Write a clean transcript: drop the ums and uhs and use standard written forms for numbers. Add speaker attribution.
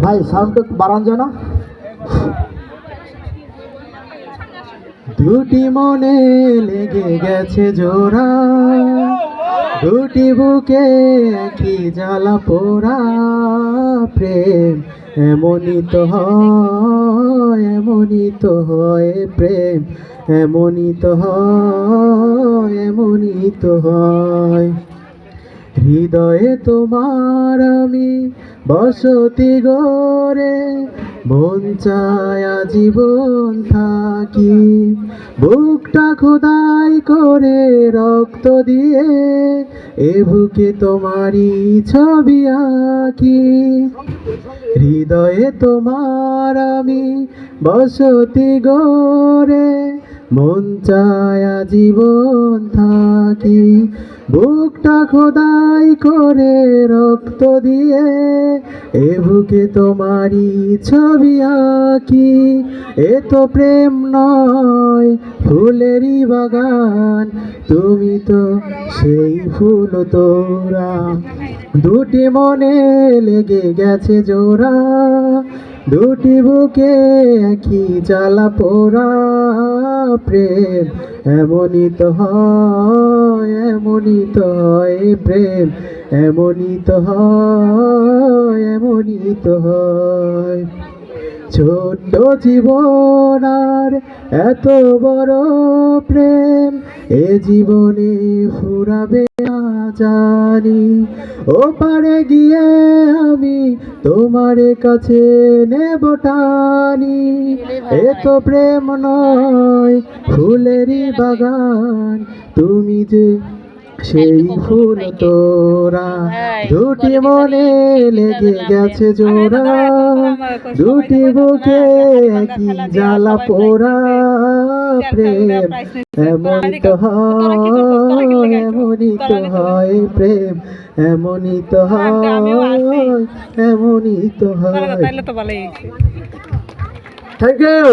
Speaker 1: ভাই সাউন্ড একটু বাড়ান যায় না? দুটি মনে লেগে গেছে জোড়া, দুটি বুকে কি জ্বালা পোড়া, প্রেম এমনই তো হয়, এমনই তো হয় প্রেম, এমনই তো হয়, এমনই তো হয়। হৃদয়ে তোমার আমি বসতি গড়ে, মন চায় আজীবন থাকি, বুকটা খোদাই করে রক্ত দিয়ে, এ বুকে তোমারই ছবি আঁকি। হৃদয়ে তোমার আমি বসতি গড়ে, মন চায় আজীবন থাকি, বুকটা খোদাই করে রক্ত দিয়ে, এ বুকে তোমারই ছবি আঁকি। এ তো প্রেম নয় ফুলেরই বাগান, তুমি তো সেই ফুল তোরা, দুটি মনে লেগে গেছে জোড়া, দুটি বুকে একই জ্বালা পোড়া, প্রেম এমনই তো হয়, এমনই তো হয় প্রেম, এমনই তো হয়, এমনই তো হয়। ছোট্ট জীবন আর এত বড় প্রেম, এ জীবনে ফুরাবে না জানি, ও পারে গিয়ে আমি তোমার কাছে নেব টানি। এ তো প্রেম নয় ফুলেরই বাগান, তুমি যে সেই ফুল তোরা, দুটি মনে লেগে গেছে জোড়া, দুটি বুকে একই জ্বালা পোড়া, প্রেম এমনই তো হয়, এমনই তো হয় প্রেম, এমনই তো হয়, এমনই তো হয়। Thank you.